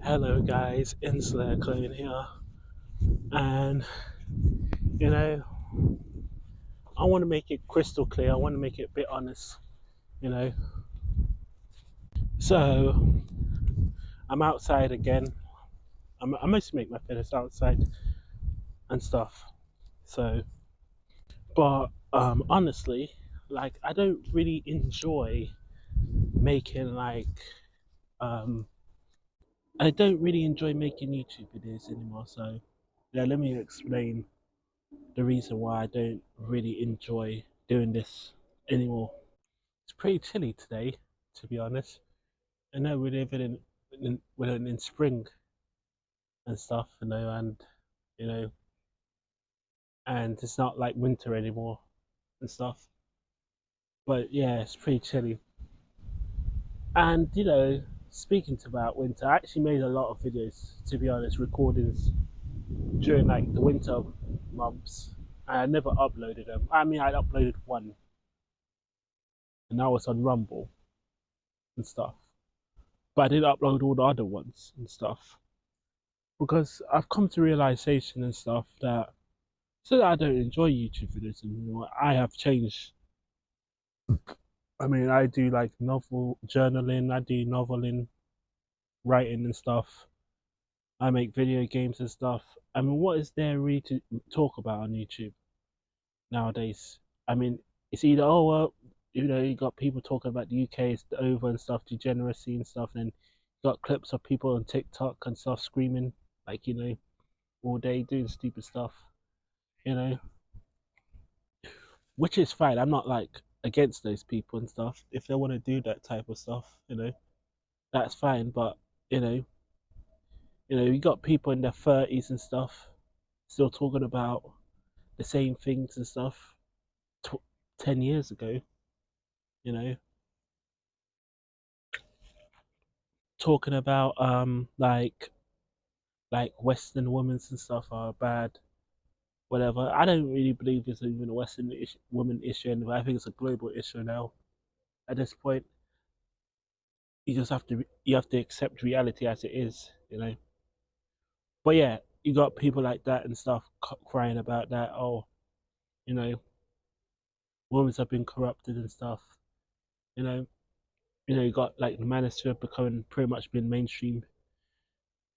Hello guys, Inslayerclone here, and you know, I want to make it crystal clear. I want to make it a bit honest, you know. So I'm outside again. I mostly make my videos outside and stuff. So, but honestly, like I don't really enjoy making um, I don't really enjoy making YouTube videos anymore. So yeah, let me explain the reason why I don't really enjoy doing this anymore. It's pretty chilly today, to be honest. I know we're living in spring and stuff, you know, and it's not like winter anymore and stuff. But yeah, it's pretty chilly. And speaking to about winter, I actually made a lot of videos, to be honest, recordings during like the winter months. I never uploaded them. I mean, I uploaded one, and that was on Rumble and stuff. But I didn't upload all the other ones and stuff because I've come to realization and stuff that so that I don't enjoy YouTube videos anymore. I have changed. I mean, I do like novel journaling, I do noveling, writing and stuff. I make video games and stuff. I mean, what is there really to talk about on YouTube nowadays? I mean, it's either oh well, you got people talking about the UK is over and stuff, degeneracy and stuff, and then you got clips of people on TikTok and stuff screaming like all day doing stupid stuff, you know, which is fine. I'm not like against those people and stuff. If they want to do that type of stuff, that's fine. But you know, you got people in their 30s and stuff still talking about the same things and stuff 10 years ago. You know, talking about like Western women and stuff are bad. Whatever. I don't really believe it's even a woman issue anyway. I think it's a global issue now. At this point, you have to accept reality as it is. But yeah, you got people like that and stuff crying about that. Oh, you know, women have been corrupted and stuff. You know, you got like the manosphere becoming pretty much been mainstream.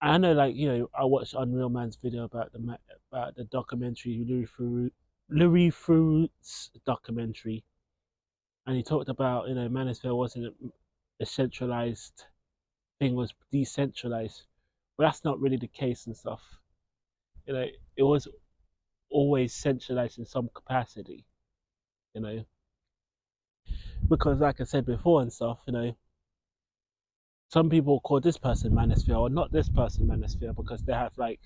I know, like I watched Unreal Man's video about the documentary Louis Fruit's documentary, and he talked about manosphere wasn't a centralized thing, was decentralized, but that's not really the case and stuff. It was always centralized in some capacity, you know, because like I said before and stuff, some people call this person manosphere or not this person manosphere because they have like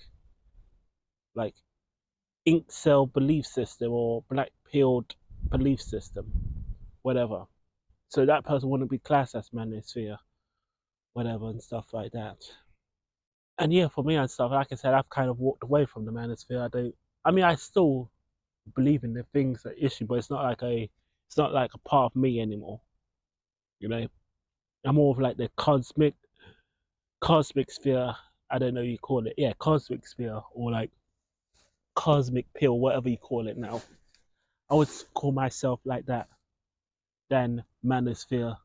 ink cell belief system or black pilled belief system, whatever. So that person wouldn't be classed as manosphere, whatever, and stuff like that. And yeah, for me and stuff, like I said, I've kind of walked away from the manosphere. I don't. I mean, I still believe in the things that issue, but it's not like a part of me anymore. You know, I'm more of like the cosmic sphere. I don't know you call it. Yeah, cosmic sphere or like cosmic pill, whatever you call it now. I would call myself like that than manosphere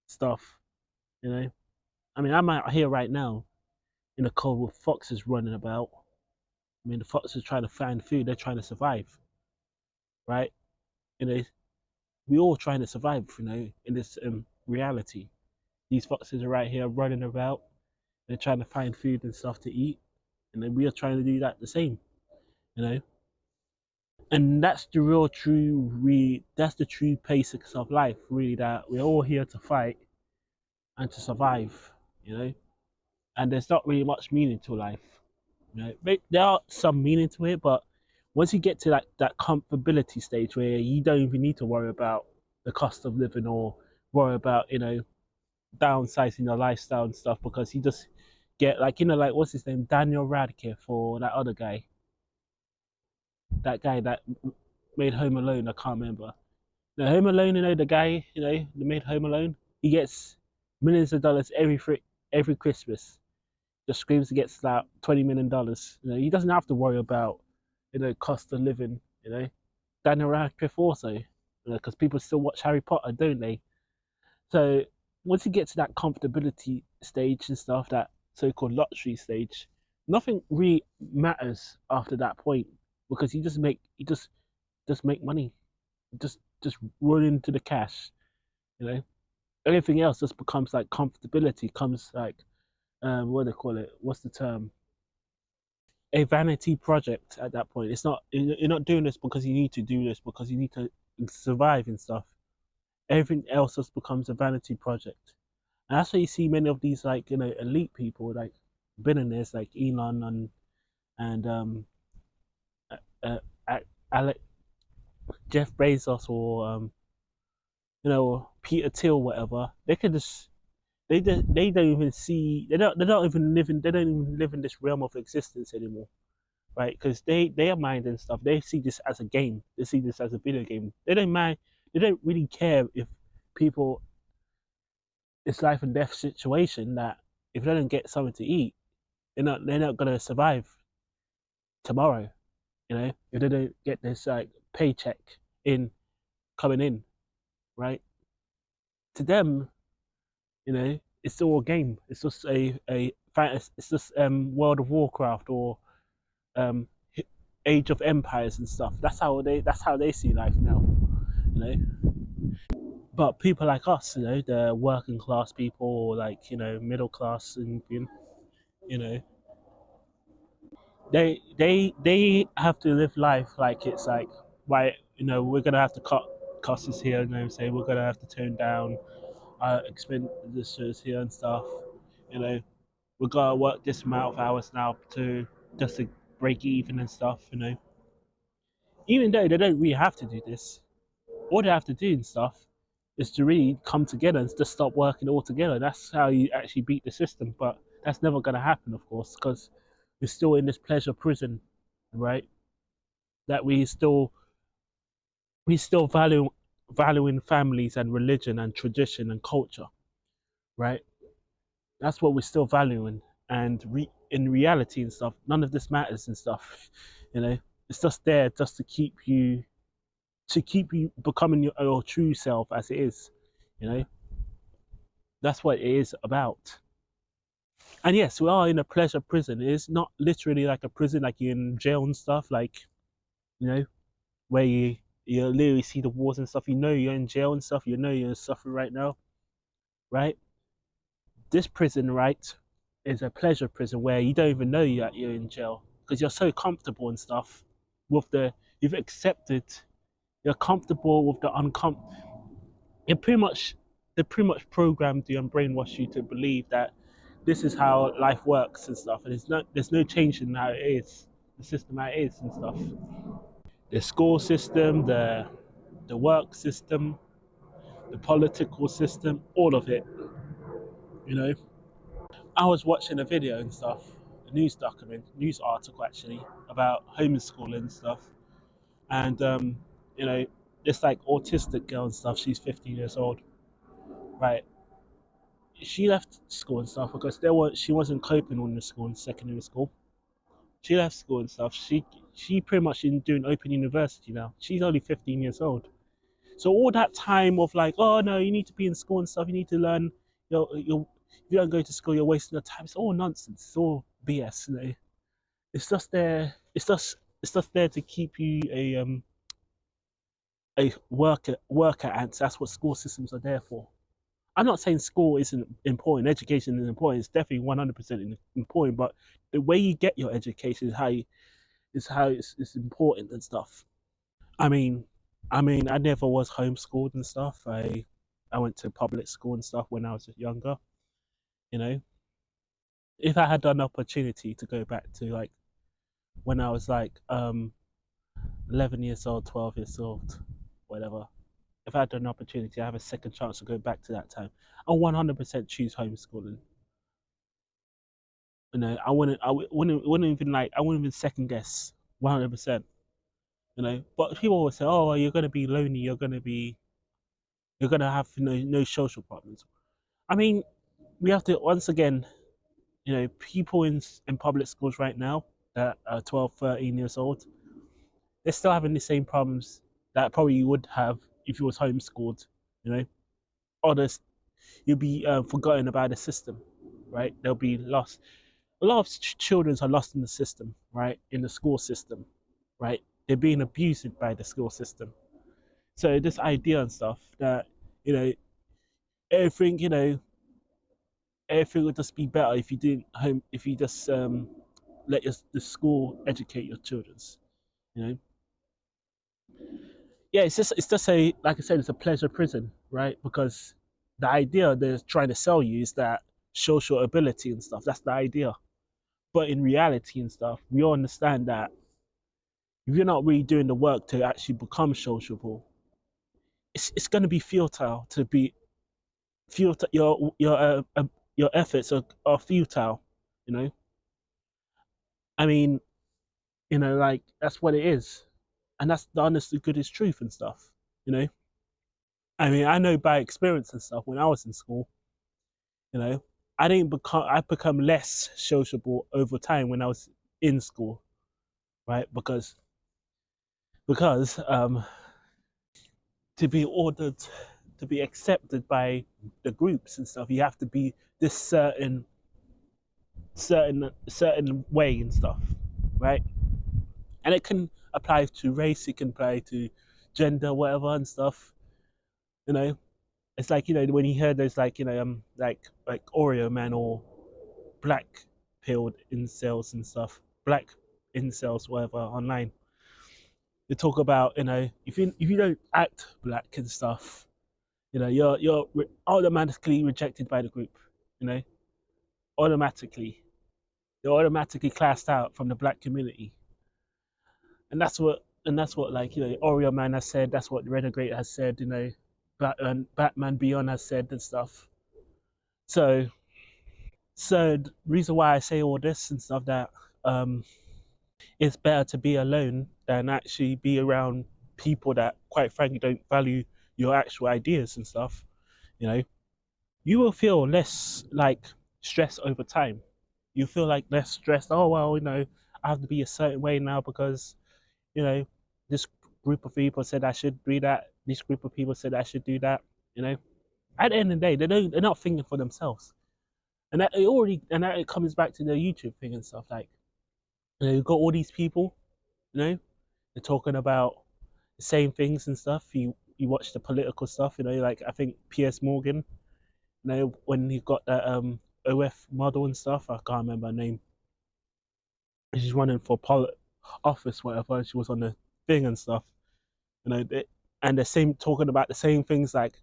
stuff. You know, I mean, I'm out here right now in the cold with foxes running about. I mean, the foxes trying to find food. They're trying to survive, right? You know, we all trying to survive. In this reality, these foxes are right here running about. They're trying to find food and stuff to eat, and then we are trying to do that the same. You know, and that's the real that's the true basics of life, really. That we're all here to fight and to survive. You know, and there's not really much meaning to life. There are some meaning to it, but once you get to like that comfortability stage where you don't even need to worry about the cost of living or worry about downsizing your lifestyle and stuff because you just get like like what's his name, Daniel Radcliffe, or that other guy, that guy that made Home Alone. I can't remember. No, Home Alone. The guy that made Home Alone. He gets millions of dollars every Christmas. just screams to get that $20 million. He doesn't have to worry about cost of living. Daniel Radcliffe also, because people still watch Harry Potter, don't they? So once you get to that comfortability stage and stuff, that so-called luxury stage, nothing really matters after that point because you just make money, just run into the cash. You know, everything else just becomes like comfortability, comes like what do they call it? What's the term? A vanity project at that point. It's not you're not doing this because you need to do this because you need to survive and stuff. Everything else just becomes a vanity project. And that's why you see many of these like elite people like billionaires like Elon and uh, Alec, Jeff Bezos or Peter Thiel whatever. They can just they don't even see they don't even live in this realm of existence anymore, right? Because their mind and stuff, they see this as a game. They see this as a video game. They don't mind. They don't really care if people it's life and death situation that if they don't get something to eat, they're not gonna survive tomorrow. If they don't get this like paycheck in coming in, right? To them, it's all a game. It's just it's just World of Warcraft or um, Age of Empires and stuff. That's how they see life now. You know, but people like us, the working class people or like middle class and you know, they have to live life like it's like right. We're gonna have to cut costs here. Say we're gonna have to tone down our expenditures here and stuff. We gotta work this amount of hours now to just to break even and stuff. Even though they don't really have to do this, all they have to do and stuff is to really come together and just stop working all together. That's how you actually beat the system. But that's never gonna happen, of course, because we're still in this pleasure prison, right? That we still valuing families and religion and tradition and culture, right? That's what we're still valuing. And in reality and stuff, none of this matters and stuff. You know, it's just there just to keep you becoming your true self as it is. You know, that's what it is about. And yes, we are in a pleasure prison. It's not literally like a prison, like you're in jail and stuff. Like you know, where you literally see the walls and stuff. You know you're in jail and stuff. You know you're suffering right now, right? This prison, right, is a pleasure prison where you don't even know that you're in jail because you're so comfortable and stuff with you've accepted, you're comfortable with the uncom. You're pretty much they pretty much programmed you and brainwashed you to believe that this is how life works and stuff, and there's no change in how it is, the system how it is and stuff. The school system, the work system, the political system, all of it. You know, I was watching a video and stuff, a news article actually about homeschooling and stuff, and you know, this like autistic girl and stuff. She's 15 years old, right? She left school and stuff because she wasn't coping on the school in secondary school. She left school and stuff. She pretty much in doing open university now. She's only 15 years old. So all that time of like, oh no, you need to be in school and stuff. You need to learn. If you don't go to school, you're wasting your time. It's all nonsense. It's all BS. It's just there. It's just there to keep you a worker ants. That's what school systems are there for. I'm not saying school isn't important. Education is important. It's definitely 100% important. But the way you get your education is how it's important and stuff. I mean, I never was homeschooled and stuff. I went to public school and stuff when I was younger. You know, if I had an opportunity to go back to like when I was like 11 years old, 12 years old, whatever. If I had an opportunity, I have a second chance to go back to that time. I 100% choose homeschooling. I wouldn't even I wouldn't even second guess 100%. But people always say, "Oh, you're gonna be lonely. You're gonna have no social problems." I mean, we have to once again. people in public schools right now that are 12, 13 years old, they're still having the same problems that probably you would have if you was homeschooled. You know, or you'll be forgotten about the system, right? They'll be lost. A lot of children are lost in the system, right? In the school system, right? They're being abused by the school system. So this idea and stuff that you know everything, everything would just be better if you didn't home, if you just let the school educate your childrens. You know, yeah, it's just a like I said, it's a pleasure prison, right? Because the idea they're trying to sell you is that social ability and stuff. That's the idea. But in reality and stuff, we all understand that if you're not really doing the work to actually become sociable, it's going to be futile to be futile. Your efforts are futile. You know, I mean, like that's what it is, and that's the honest to goodest truth and stuff. You know, I mean, I know by experience and stuff. When I was in school, you know, I become less sociable over time when I was in school, right? Because to be ordered to be accepted by the groups and stuff, you have to be this certain way and stuff, right? And it can apply to race, it can apply to gender, whatever and stuff. You know, it's like when you hear those like Oreo man or black pilled incels and stuff, black incels, whatever, online. They talk about if you don't act black and stuff, you're automatically rejected by the group. You know, automatically you're automatically classed out from the black community, and that's what like Oreo Man has said. That's what Renegade has said. Batman Beyond has said and stuff. So, the reason why I say all this and stuff that um, it's better to be alone than actually be around people that, quite frankly, don't value your actual ideas and stuff. You know, you will feel less like stress over time. You feel like less stressed. Oh well, I have to be a certain way now because you know this group of people said I should do that. This group of people said I should do that. You know, at the end of the day, they're not thinking for themselves, and that it comes back to the YouTube thing and stuff. Like you've got all these people, they're talking about the same things and stuff. You watch the political stuff, like I think Piers Morgan, when he got that OF model and stuff. I can't remember her name. She's running for office, whatever. She was on the thing and stuff. And the same talking about the same things like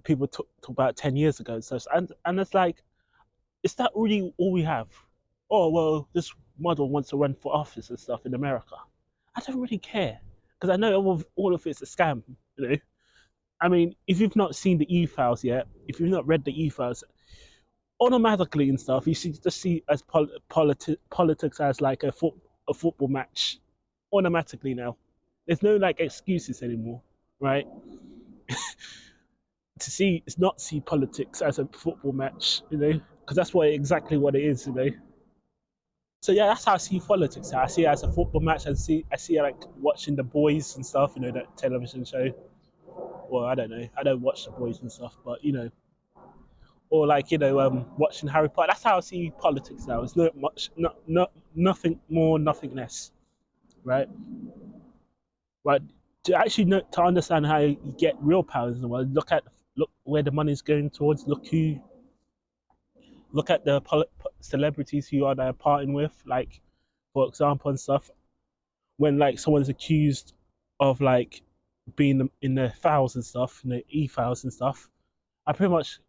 people talk about 10 years ago. So and it's like, is that really all we have? Oh well, this model wants to run for office and stuff in America. I don't really care because I know all of it's a scam. You know, I mean, if you've not seen the e-files yet, if you've not read the e-files, automatically and stuff, you just see as politics as like a football match, automatically now. There's no like excuses anymore, right? It's not see politics as a football match, because that's exactly what it is, So yeah, that's how I see politics. I see it as a football match. I see it like watching The Boys and stuff, that television show. Well, I don't know. I don't watch The Boys and stuff, but or like watching Harry Potter. That's how I see politics now. It's not much, nothing more, nothing less, right? Right. To actually to understand how you get real powers in the world, look where the money's going towards. Look at the celebrities who are there parting with, like for example and stuff. When like someone's accused of like being in the files and stuff, in the e-files and stuff, I pretty much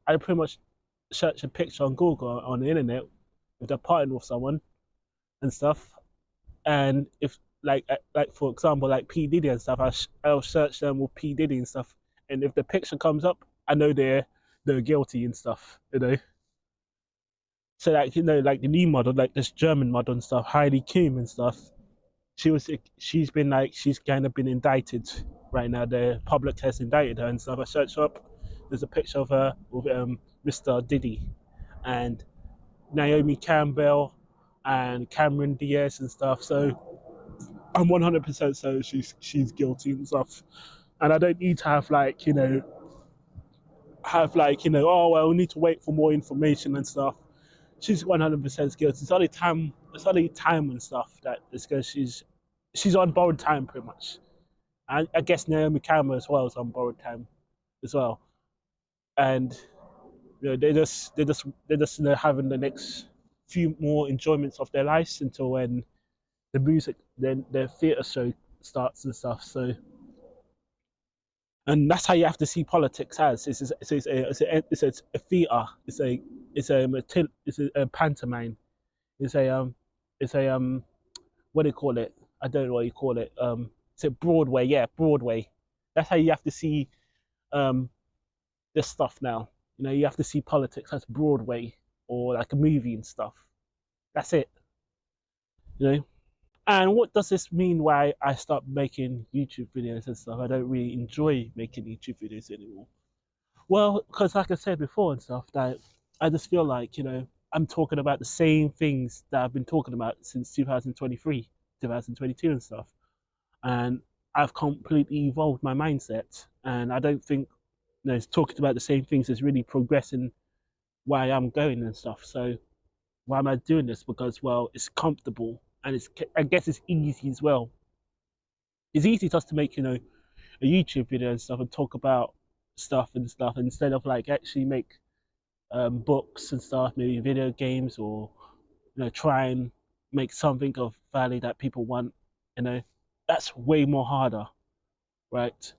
search a picture on Google on the internet if they're parting with someone and stuff, and if like for example like P Diddy and stuff, I'll search them with P Diddy and stuff, and if the picture comes up, I know they're guilty and stuff, So like like the new model, like this German model and stuff, Heidi Klum and stuff. She's kind of been indicted right now. The public has indicted her and stuff. I searched up. There's a picture of her with Mr. Diddy, and Naomi Campbell and Cameron Diaz and stuff. So I'm 100% so she's guilty and stuff. And I don't need to have like, oh well, we need to wait for more information and stuff. She's 100% guilty. It's only time and stuff that it's because she's on borrowed time pretty much. I guess Naomi Campbell as well is on borrowed time as well. And they're just having the next few more enjoyments of their lives until when the music, then the theatre show starts and stuff. So, and that's how you have to see politics as it's a theatre. It's a pantomime. It's a what do you call it? I don't know what you call it. It's a Broadway. Yeah, Broadway. That's how you have to see um this stuff now. You have to see politics as Broadway or like a movie and stuff. That's it. You know. And what does this mean? Why I start making YouTube videos and stuff? I don't really enjoy making YouTube videos anymore. Well, because like I said before and stuff, that I just feel like I'm talking about the same things that I've been talking about since 2023, 2022 and stuff, and I've completely evolved my mindset, and I don't think talking about the same things is really progressing where I'm going and stuff. So why am I doing this? Because well, it's comfortable and I guess it's easy as well. It's easy just to make a YouTube video and stuff and talk about stuff instead of like actually make books and stuff, maybe video games, or try and make something of value that people want. You know, that's way more harder, right?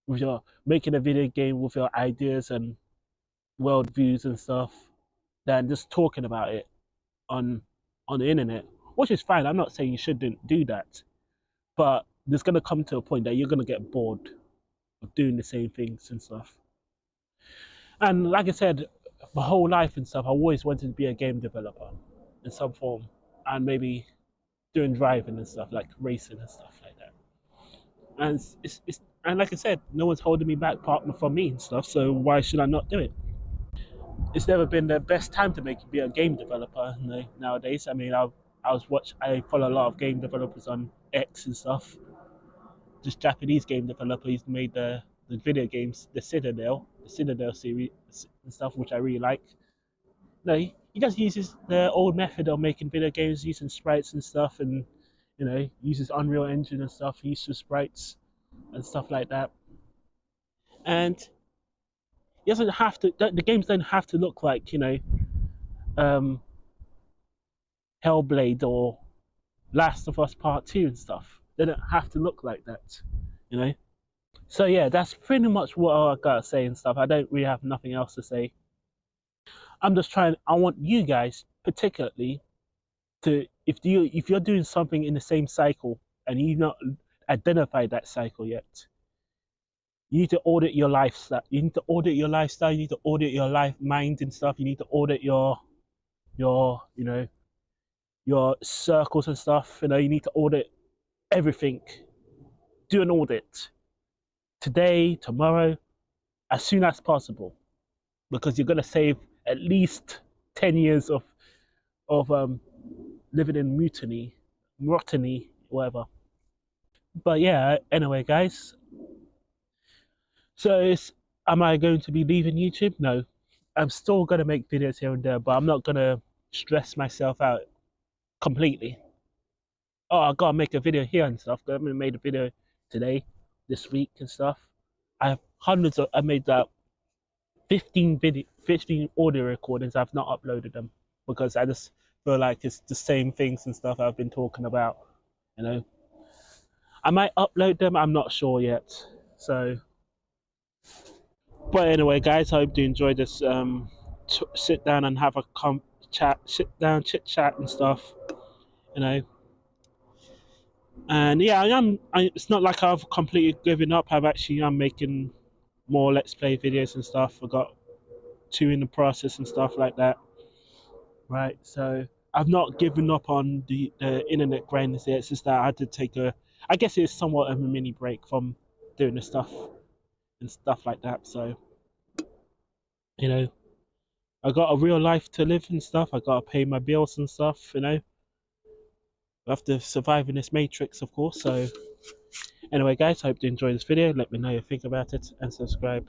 With your making a video game with your ideas and world views and stuff, than just talking about it on the internet, which is fine. I'm not saying you shouldn't do that, but there's gonna come to a point that you're gonna get bored of doing the same things and stuff. And like I said, my whole life and stuff, I always wanted to be a game developer in some form, and maybe doing driving and stuff, like racing and stuff like that. And and like I said, no one's holding me back partner from me and stuff. So why should I not do it? It's never been the best time to be a game developer nowadays. I mean, I follow a lot of game developers on X and stuff. Just Japanese game developers made the video games, the Citadel series and stuff, which I really like. No, he just uses the old method of making video games using sprites and stuff, and uses Unreal Engine and stuff. He uses sprites and stuff like that, and he doesn't have to. The games don't have to look like um, Hellblade or Last of Us Part Two and stuff. They don't have to look like that, you know. So yeah, that's pretty much what I gotta say and stuff. I don't really have nothing else to say. I'm just trying. I want you guys, particularly, to if you're doing something in the same cycle and you've not identified that cycle yet, you need to audit your lifestyle. You need to audit your lifestyle. You need to audit your life, mind, and stuff. You need to audit your your circles and stuff. You need to audit everything. Do an audit today, tomorrow, as soon as possible, because you're gonna save at least 10 years of living in mutiny, whatever. But yeah, anyway, guys. So am I going to be leaving YouTube? No, I'm still gonna make videos here and there, but I'm not gonna stress myself out completely. Oh, I gotta make a video here and stuff. I haven't made a video today, this week and stuff. I made that 15 audio recordings. I've not uploaded them because I just feel like it's the same things and stuff I've been talking about. I might upload them. I'm not sure yet. So, but anyway, guys, I hope you enjoy this. Sit down and have a chit chat and stuff. You know, and yeah, it's not like I've completely given up. I'm making more Let's Play videos and stuff. I got 2 in the process and stuff like that. Right, so I've not given up on the internet grind yet. It's just that I had to take I guess it's somewhat of a mini break from doing the stuff and stuff like that. So, you know, I got a real life to live and stuff. I gotta pay my bills and stuff, you know. I have to survive in this matrix, of course. So anyway, guys, hope you enjoyed this video. Let me know what you think about it and subscribe.